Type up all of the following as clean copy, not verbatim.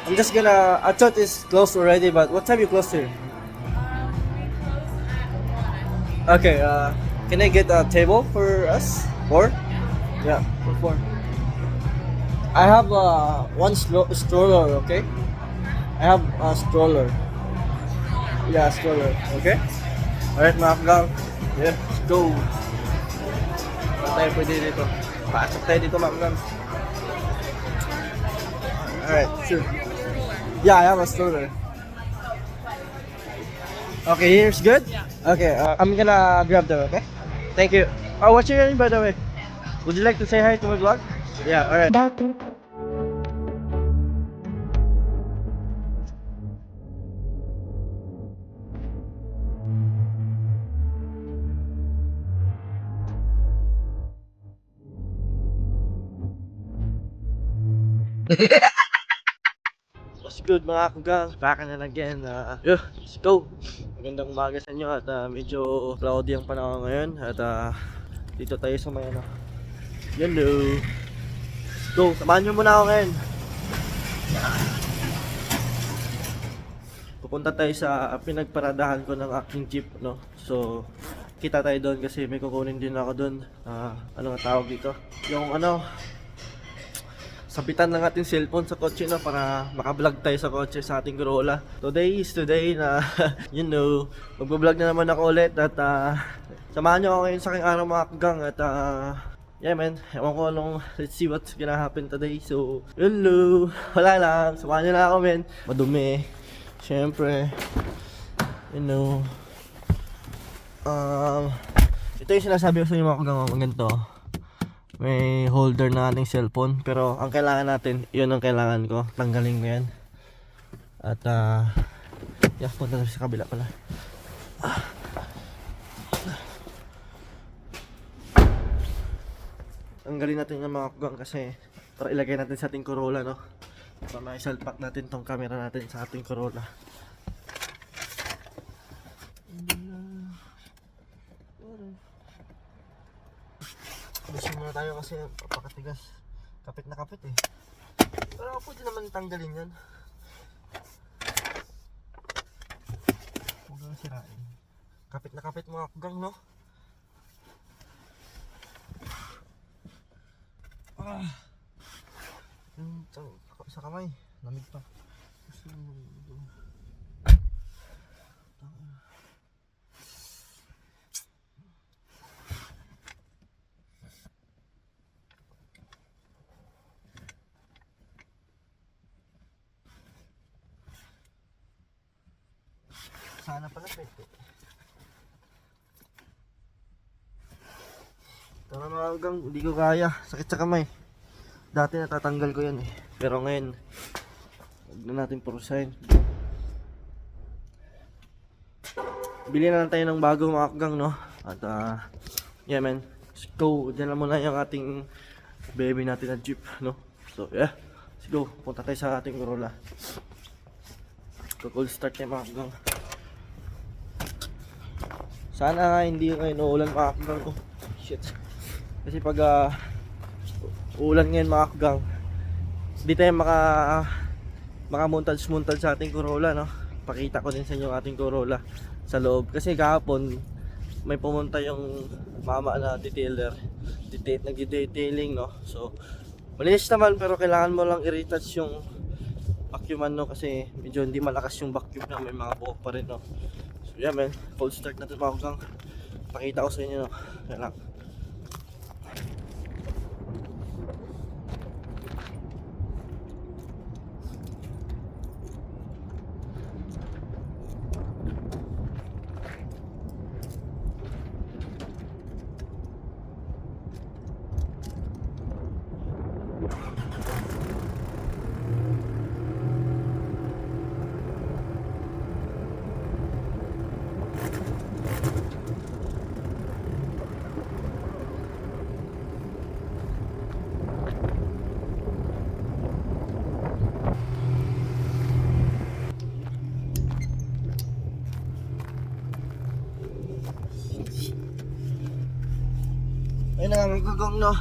I'm just gonna. I thought it's closed already, but what time you close here? We close at 1. Okay. Can I get a table for us? 4? Yeah, for 4. I have one stroller. Okay. I have a stroller. Yeah, stroller. Okay. Alright, mga gang. Yeah, let's go. Saan tayo pwede dito? Pasok tayo dito, mga gang. Alright, sure. Yeah, I have a stroller. Okay, here's good? Yeah. Okay, I'm gonna grab them, okay? Thank you. Oh, what's your name, by the way? Would you like to say hi to my vlog? Yeah, alright. What's good mga kugang? Back na lang again. Let's go! Magandang umaga sa inyo at medyo cloudy ang panahon ngayon. At dito tayo sa may ano. Hello! Let's go! Samahan nyo muna ako ngayon. Pupunta tayo sa pinagparadahan ko ng aking jeep, no? So, kita tayo doon kasi may kukunin din ako doon. Ano nga tawag dito? Yung ano, sabitan ng ating cellphone sa kotse, no, para makablog tayo sa kotse sa ating Corolla. Today is today na you know, magbablog na naman ako ulit at samahan nyo ako ngayon sa aking araw mga kugang at yeah man, ewan ko anong, let's see what's gonna happen today. So, hello, wala lang, samahan nyo na ako men. Madumi, syempre, you know, ito yung sinasabi ko sa inyo mga kugang, mga ganito. May holder na ating cellphone, pero ang kailangan natin, yun ang kailangan ko, tanggalin ko yan. At yeah, punta na sa kabila pala. Tanggalin natin yung mga kugang kasi para ilagay natin sa ating Corolla, no? Para maisalpak natin tong camera natin sa ating Corolla. Busin muna tayo kasi papakatigas. Kapit na kapit eh. Pero pwede naman tanggalin yan. Huwag lang sirain. Kapit na kapit mga kugang, no? Sa kamay. Lamig pa. Sana pala pwede. Tara mga kugang, hindi ko kaya. Sakit sa kamay. Dati natatanggal ko yan eh. Pero ngayon, huwag na natin purusahin. Bili na lang tayo ng bago mga kugang, no? At yeah man, let's go. Diyan lang muna yung ating baby natin na jeep, no? So yeah, let's go. Punta tayo sa ating Corolla. Cold start tayo mga kugang. Sana hindi ngayon uulan mga kugang. Oh, shit. Kasi pag uulan ngayon mga kugang, hindi tayo maka-montage sa ating Corolla, no? Pakita ko din sa inyo ating Corolla sa loob. Kasi kahapon may pumunta yung mama na detailer. Nagde-detailing, no? So, malinis naman pero kailangan mo lang i-retouch yung vacuuman, no? Kasi medyo hindi malakas yung vacuum na may mga buhok pa rin, no? So yeah man, cold start natin mga kugang. Pakita ko sa inyo, no? Yan lang. Ayun na nga mga kugang, no?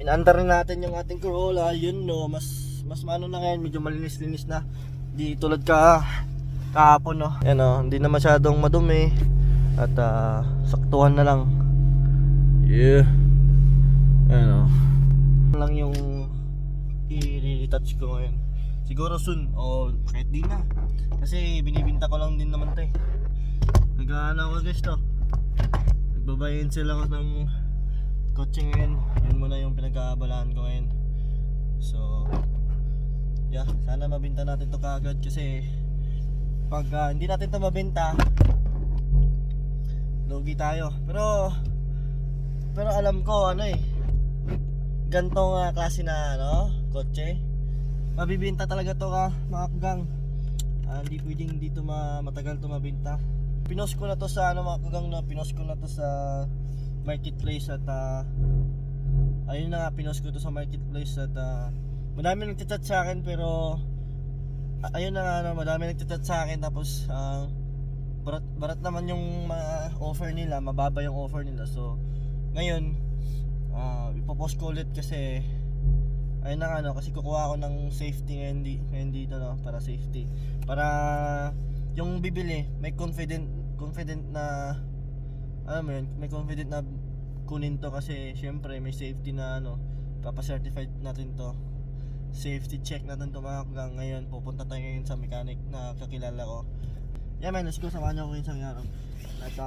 Inaandar na natin yung ating Corolla. Yun, no? Mas mas maano na ngayon, medyo malinis-linis na. Di tulad kahapon, no. Yan, no, hindi na masyadong madumi. At saktuhan na lang. Yeah. Yan, no. Lang yung i-retouch ko ngayon. Siguro soon o kahit di na. Kasi binibinta ko lang din naman 'to eh. Nag-aano ako guys to. Nagbabayin sila ako ng kotse ngayon. Yun muna yung pinag-aabalaan ko ngayon. So yeah, sana mabenta natin to kaagad kasi pag hindi natin to mabenta, lugi tayo. Pero alam ko ano eh, gantong klase na ano, kotse, mabibenta talaga to mga kagang. Hindi pwedeng dito matagal to mabenta. Pinost ko na to sa ano mga kagang, no? Pinost ko na to sa marketplace at ayun na nga, pinost ko to sa marketplace at madami nagchat sa akin pero ayun na nga, no? Madami nagchat sa akin tapos barat naman yung offer nila, mababa yung offer nila. So ngayon ipopost ko ulit kasi ayun na nga, no, kasi kukuha ako ng safety ngayon dito, no, para safety, para yung bibili may confident na ano mo yun, may confident na kunin to kasi syempre may safety na ano, papacertified natin to, safety check natin to mga kagang. Ngayon pupunta tayo ngayon sa mechanic na kakilala ko. Yeah man, let's go, samahan niyo ako ngayon sa araw at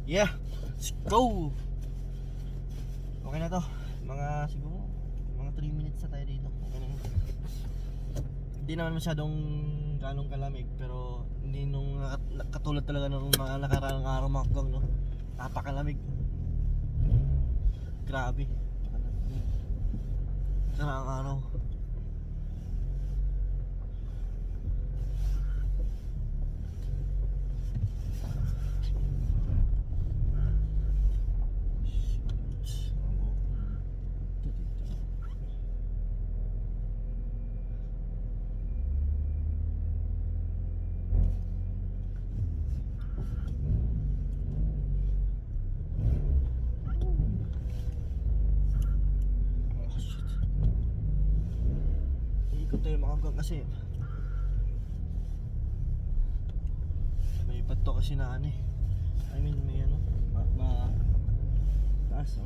yeah, let's go. Okay na to. Siguro mga 3 minutes na tayo dito. Okay na. Hindi naman masyadong ganong kalamig pero hindi nung katulad talaga ng mga nakaraang araw mga kagang, no. Napakalamig. Grabe. Nakaraang araw. Ikot tayo mga kagang kasi may bato kasi na ano eh. I mean may ano taas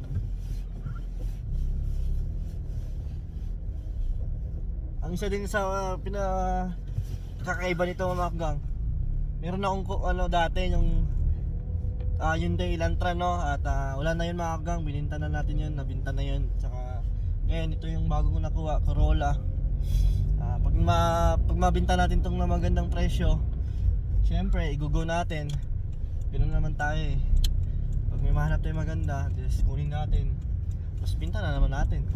ang isa din sa kakaiba nito mga kagang, meron akong ano dati yung Hyundai Elantra, no, at wala na yun mga kagang, bininta na natin yun, nabinta na yun. Tsaka ngayon ito yung bagong nakuha, Corolla. Pag mabinta natin tong na magandang presyo, syempre igugo natin. Ganoon naman tayo eh. Pag may mahanap tayo maganda, just kunin natin, tapos binta na naman natin,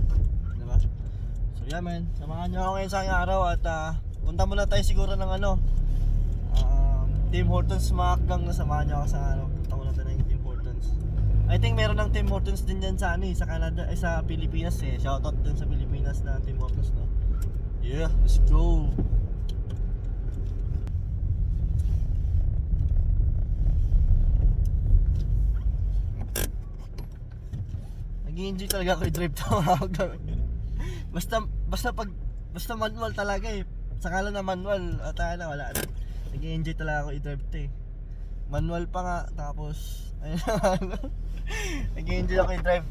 diba? So yeah man, samahan nyo ako ngayon sa aking araw at punta muna tayo siguro ng ano, Tim Hortons mga kagang, na samahan nyo ako sa ano. Punta muna tayo ng Tim Hortons. I think meron ng Tim Hortons din dyan sa ano eh, sa Canada, sa Pilipinas eh. Shoutout dun sa Pilipinas na Tim Hortons, no. Yeah, let's go. Nag-i-enjoy talaga ako i-drive to mga kagang. Basta manual talaga eh. Sakala na manual at wala na. Nag-i-enjoy talaga ako i-drive to eh. Manual pa nga, tapos ayun na. Nag-i-enjoy ako i-drive.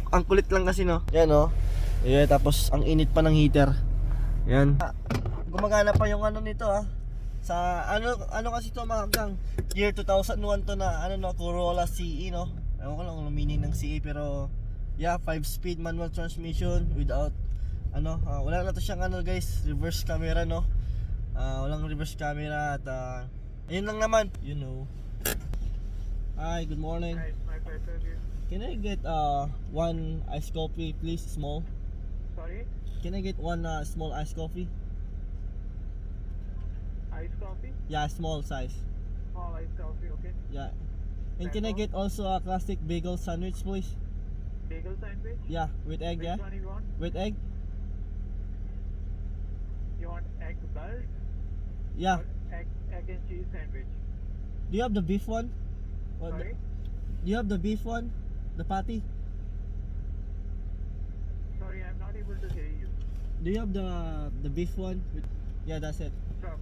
Ang kulit lang kasi, no. Yan, no. Yeah, tapos ang init pa ng heater. Yan. Gumagana pa yung ano nito sa ano kasi to mga kagang, year 2001 to na ano, no, Corolla CE, no. Ewan ko lang ang meaning ng CE pero yeah, 5-speed manual transmission without ano, wala na to siyang ano guys, reverse camera, no. Walang reverse camera at ayun lang naman, you know. Hi, good morning. Hi, my pleasure. Can I get one iced coffee please, small? Sorry? Can I get one small iced coffee? Iced coffee? Yeah, small size. Small iced coffee, okay. Yeah. And can I get also a classic bagel sandwich please? Bagel sandwich? Yeah, with egg, Which yeah? one you want? With egg? You want egg belt? Yeah. Or egg and cheese sandwich? Do you have the beef one? Or Sorry? do you have the beef one? The patty? Sorry, I'm not able able to hear you. Do you have the beef one? Yeah, that's it. Stop.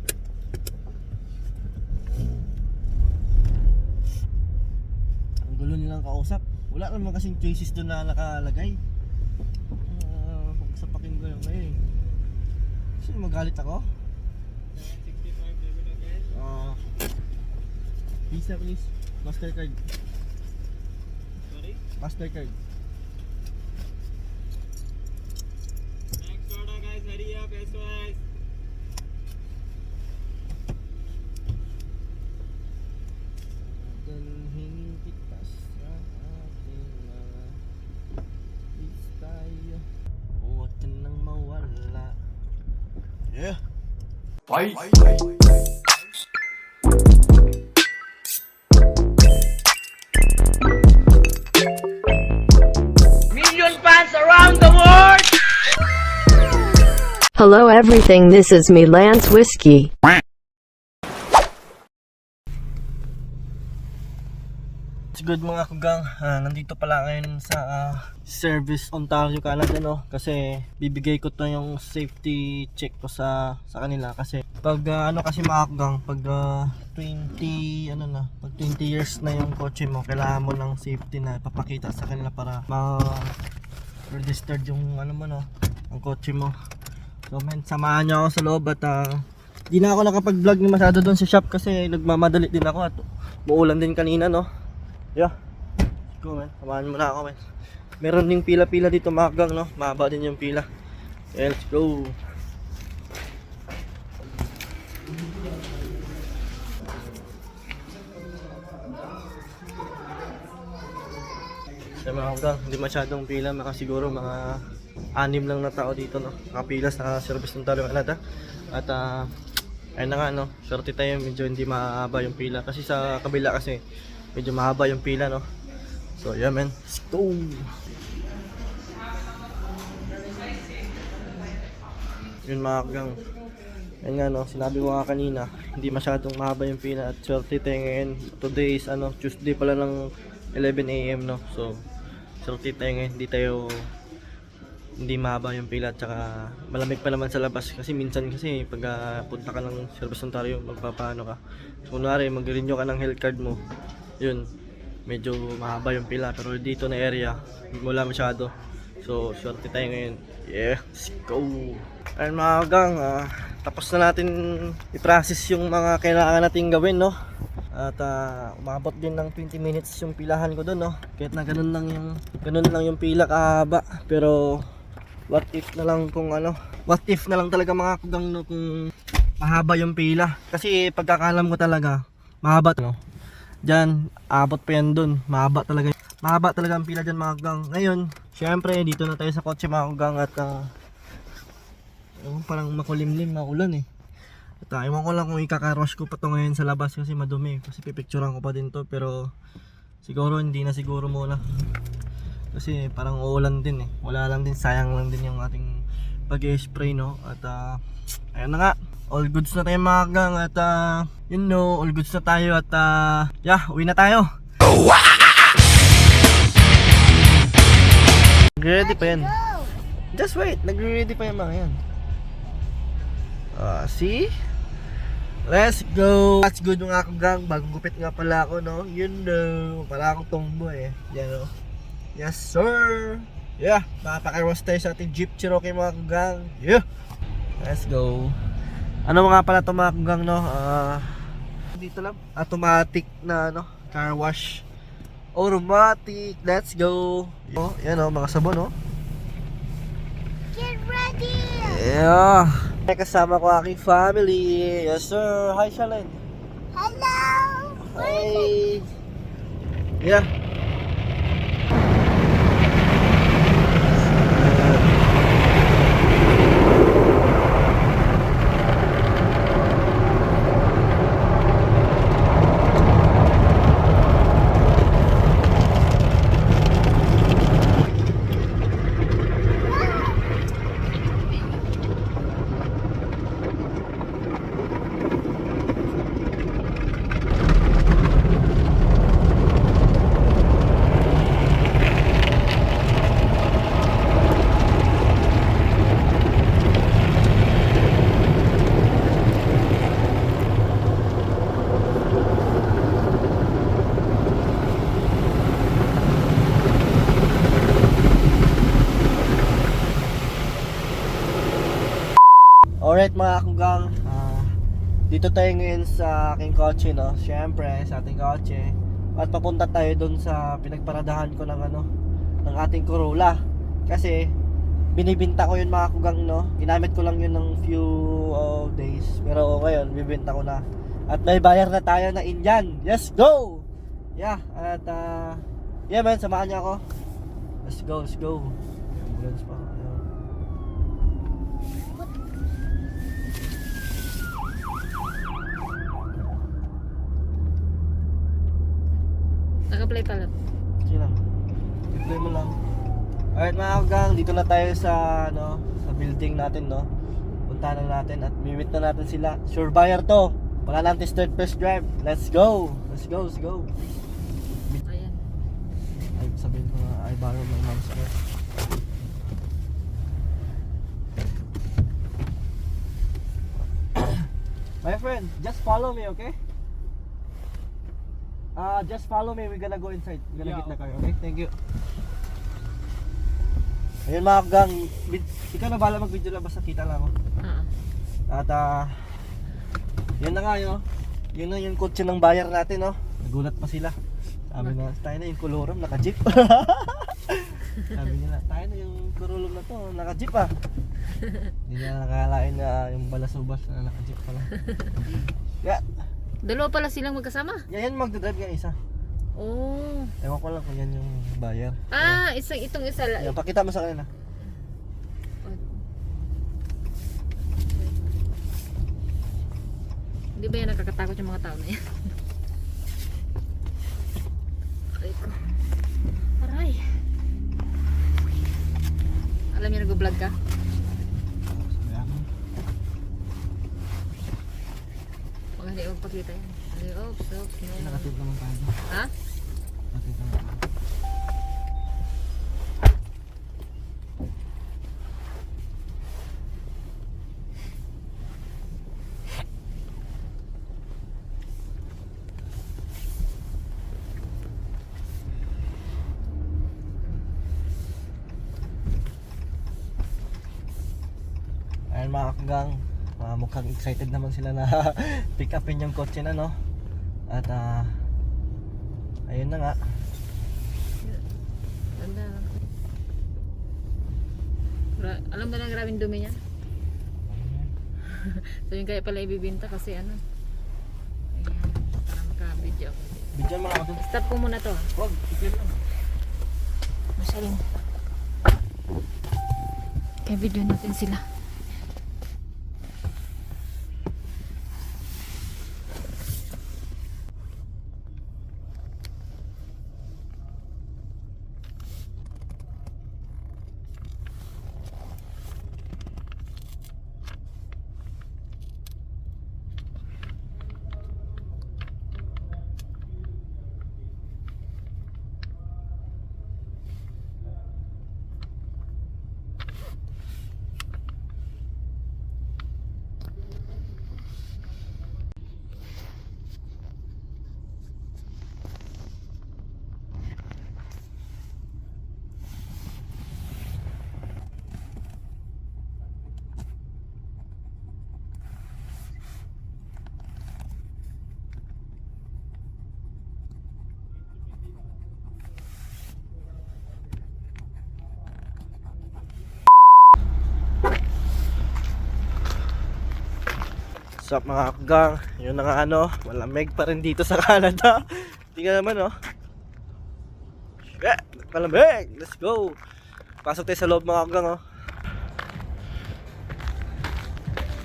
Ang gulo nilang kausap. Wala naman kasing choices doon na nakalagay. Pagsapakin ko yung ngayon. Kasi magalit ako. 65 debit again. Visa please. Mastercard. Sorry? Mastercard. Next order guys, hurry up, SOS. Dalhin kita sa ating mga tayo. Huwag ka nang mawala. Yeah. Fight! Hello everything, this is me Lance Whiskey. It's good mga kugang. Nandito pala ngayon sa Service Ontario, Canada, no? Kasi bibigay ko to yung safety check ko sa kanila kasi pag kasi mga kugang, pag 20 years na yung kotse mo, kailangan mo ng safety na papakita sa kanila para ma-registered yung mo, no, ang kotse mo. So men, samahan niyo ako sa loob at di na ako nakapag-vlog ni masyado doon sa shop kasi nagmamadali din ako at muulan din kanina, no. Yeah. Go man, samahan mo na ako man. Meron ding pila-pila dito mga gang, no. Mahaba din yung pila. Let's go. Sa mga gang, hindi masyadong pila, siguro mga 6 lang na tao dito, no. Nakapila sa Service Ontario, Canada. At ayun na nga, no. Swerte tayo, medyo hindi mahaba yung pila kasi sa kabila kasi medyo mahaba yung pila, no. So yeah man, let's go. Yun mga kagang, ayun nga, no, sinabi ko nga kanina, hindi masyadong mahaba yung pila at swerte tayo ngayon. Today is Tuesday pala ng 11 AM, no. So swerte tayo ngayon, hindi mahaba yung pila at saka malamig pa naman sa labas kasi minsan kasi pag punta ka ng Service Ontario, magpapaano ka. So kunwari mag-renew ka ng health card mo, yun, medyo mahaba yung pila, pero dito na area wala masyado. So swerte tayo ngayon. Yeah, let's go. Ayun mga kagang, tapos na natin i-process yung mga kailangan nating gawin, no. At umabot din ng 20 minutes yung pilahan ko doon, no. Kahit na ganun lang yung pila kahaba, pero what if na lang talaga mga kagang, no, kung mahaba yung pila. Kasi pagkakalam ko talaga mahaba, no. Diyan, abot pa yan dun. Mahaba talaga ang pila dyan mga kagang. Ngayon, syempre, dito na tayo sa kotse mga kagang at parang makulimlim na ulan eh. At ewan ko lang kung ikakarush ko pa to ngayon sa labas kasi madumi. Kasi pipicturean ko pa din to, pero siguro hindi na siguro muna. Kasi parang uulan din eh. Wala lang din, sayang lang din yung ating pag-spray, no. At ayun na nga. All goods na tayo mga kagang at all goods na tayo at yeah, uwi na tayo. Nagre-ready pa yan. Just wait, nagre-ready pa yan mga yan. See? Let's go. That's good mga kagang. Bagong gupit nga pala ako, no. Para akong tomboy eh. Yan, no. Yes sir. Yeah, makapakaros tayo sa ating Jeep Cherokee mga kagang. Yeah. Let's go. Ano nga pala ito mga kagang, no? Dito lang, automatic na car wash. Automatic, let's go. Oh, yan mga sabon, no? Get ready! Yeah. May kasama ko aking family. Yes sir. Hi Shalyn. Hello! Hi. Yeah. Alright mga kunggang, dito tayo ngayon sa aking kotse, no? Siyempre, sa ating kotse. At papunta tayo dun sa pinagparadahan ko ng ng ating Corolla. Kasi binibinta ko yun mga kunggang, no? Ginamit ko lang yun ng few days. Pero ngayon, bibinta ko na. At may bayar na tayo na Indian. Let's go! Yeah, at yeah man, samahan niyo ako. Let's go, let's go. Ambulance pa. Ayun. Naka-play pala. Sige lang. I-play mo lang. Alright mga kanggang, dito na tayo sa sa building natin, no. Puntahan na natin at meet na natin sila. Sure buyer to. Wala natin start first drive. Let's go. Let's go, let's go. Ayan. Ay, sabihin ko na, I borrow my mom's car. My friend, just follow me, okay? Just follow me. We're gonna go inside. We're gonna get the car, okay? Thank you. Ayun mga gang, ikaw na bala mag-video lang, basta kita lang ako. At yun na nga yun, yun na yung kotse ng buyer natin, no? Nagulat pa sila. Sabi na, tayo na yung kolorum, naka-jeep. Sabi nila, tayo na yung kolorum na to, naka-jeep ah. Hindi na nakakalain na yung balasubas na naka-jeep pala. Yeah. Dalawa pala silang magkasama? Yan magdadrive yung isa. Oh. Ewan ko lang kung yan yung buyer. Itong isa lang. Yan, pakita mo sa kanila. Hindi ba yan nakakatakot yung mga tao na yan? Aray ko. Aray. Alam niyo nag-vlog ka? Baka hindi magpakita yan. Oops. Nakatip naman tayo. Ha? Nakatip naman. Ayun mga kanggang, mukhang excited naman sila na pick upin yung kotse na, no? At ayun na nga. Ganda. Alam ba na grabing dumi niya? So yun kaya pala ibibinta kasi Ayan, para maka-video ako. Bidyan mga ako. Stop ko muna to. Huwag, i-clear lang. Masyadong. Kaya video natin sila. Sup mga kanggang, yun na nga malamig pa rin dito sa Canada. Tingnan naman Shit, malamig! Let's go! Pasok tayo sa loob mga kanggang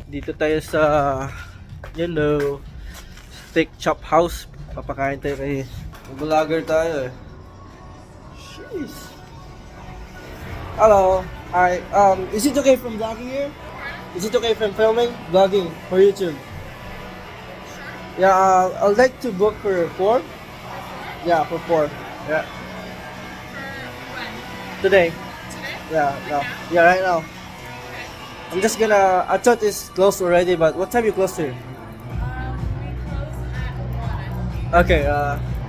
Dito tayo sa steak chop house. Papakain tayo kay vlogger tayo Jeez. Hello. Hi. Is it okay from vlogging here? Is it okay from filming? Vlogging for YouTube? Yeah, I'd like to book for 4. Yeah, for 4. Yeah. Today. Yeah, no. Yeah, right now. I'm just gonna. I thought it's closed already, but what time you close here? Okay.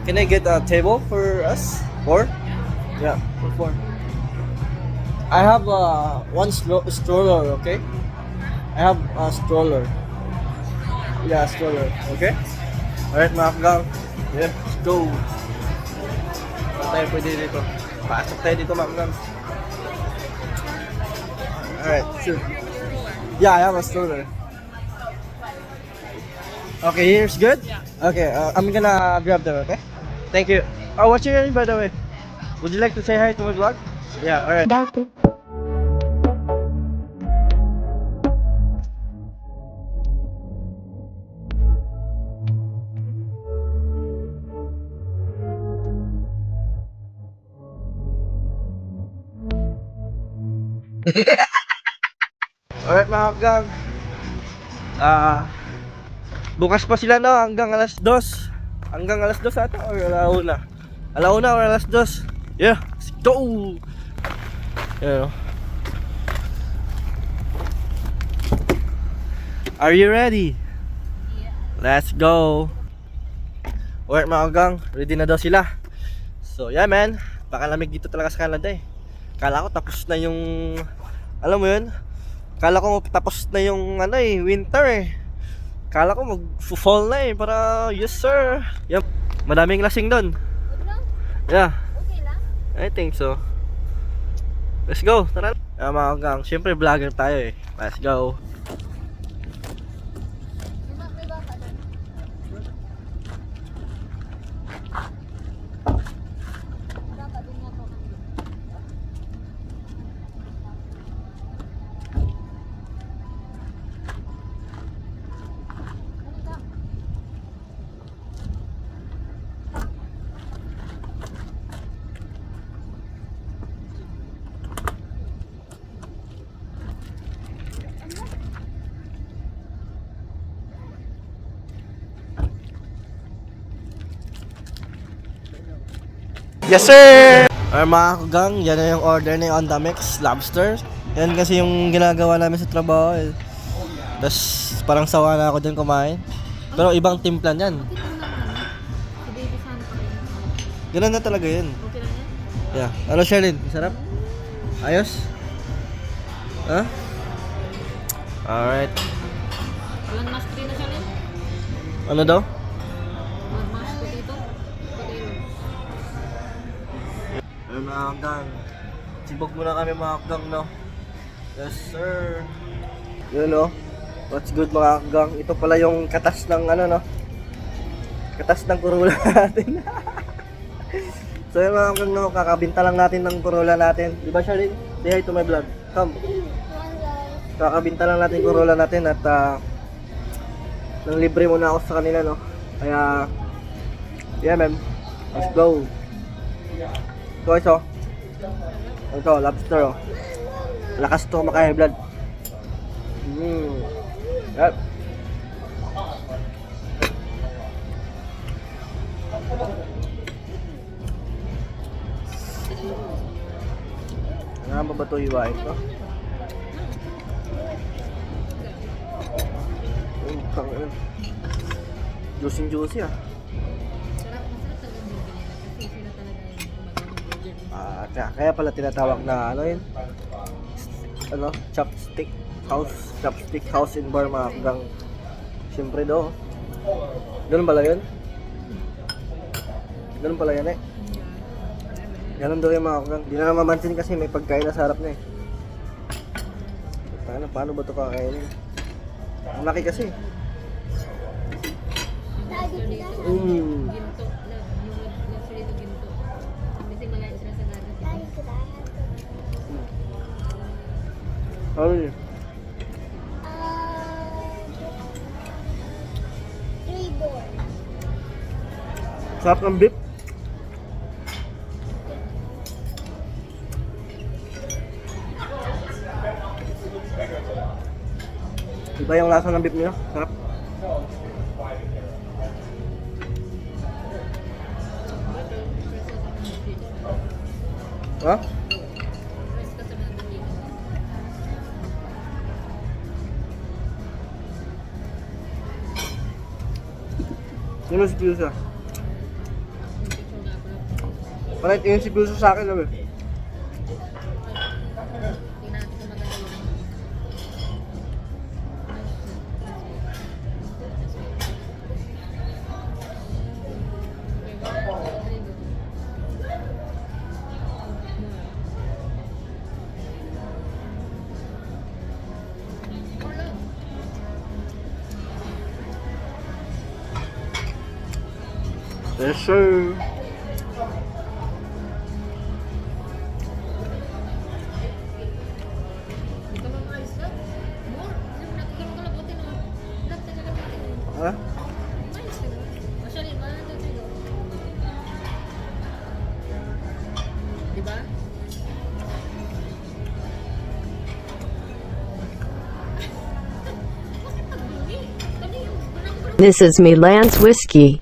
Can I get a table for us? 4? Yeah, for 4. I have one stroller. Okay. I have a stroller. Yeah, stroller. Okay? Alright mga gang. Yeah, let's go. Saan tayo pwede dito? Pasok tayo dito mga gang. Alright, sure. Yeah, I have a stroller. Okay, here's good? Okay, I'm gonna grab them, okay? Thank you. Oh, what's your name by the way? Would you like to say hi to my vlog? Yeah, alright. Alright mga gang. Bukas pa sila no hanggang alas 2. Hanggang alas 2 ata or alauna. Alauna or alas 2. Yeah, let's go. Yeah. Are you ready? Yeah. Let's go. Alright mga gang, ready na daw sila. So yeah man, pakalamig dito talaga sa Canada eh. Kala ko tapos na yung, alam mo yun? Kala ko tapos na yung ano eh, winter eh. Kala ko mag-fall na eh, para yes sir. Yep, madaming lasing doon. Yeah, Okay lang? I think so. Let's go, tara. Mga gang, syempre vlogger tayo eh. Let's go. Yes sir! Ay mga kagang, yan na yung order na yung Ondamix Lobster. Yan kasi yung ginagawa namin sa trabaho eh. Tapos parang sawa na ako dyan kumain. Pero ibang timplan yan. Si Baby Santa pa rin. Ganun na talaga yun. Okay lang yan? Yeah. Ano Sherlyn? Sarap? Ayos? Ha? Alright. Walang mask din na siya rin? Ano daw? Walang mask po dito? Potato. Ay mga kagang, sibog muna kami mga kagang no? Yes sir! Yun no? What's good mga kagang? Ito pala yung katas ng ano no? Katas ng Corolla natin. So yun mga kagang no, kakabinta lang natin ng Corolla natin. Diba Charlene? Say hi to my vlog. Come. Kakabinta lang natin Corolla natin at nang libre muna ako sa kanila no. Kaya yeah man, let's go. Ito guys oh. Ito, lobster oh. Lakas to maka-high blood. Yep. Nga ba ito iwain to? Juicy ah. Masarap talaga yung burger nila kasi sila talaga yung gumagamit burger nila. Kaya pala tinatawag na ano yun? Ano? Chopstick house. Chopstick house in Burma hanggang siyempre do. Ganun pala yun? Ganun pala yan eh. Ganun daw yung mga hanggang. Di na mamansin kasi may pagkain na sa harap na eh. Paano ba ito kakainin? Ang laki kasi. Ginto. Yung dito ginto. Kasi malayo sila sa dagat. Ano yun? 3 Sarap ng beef. Iba yung lasa ng beef niya. Sarap. Ha? Press ka sa mga dito. Sino si Piusa? Parang tingin si Piusa sa akin naman. Tingnan natin kung maganda yun. Yes, sir. Hindi ka mamayos lang. More. Nagkaroon ka lang buti na. Lahat na lang buti na. Ha? Mayos ka na. Actually, mahal na ito. Diba? Bakit pagbuli? Kami yung... This is me Lance Whiskey.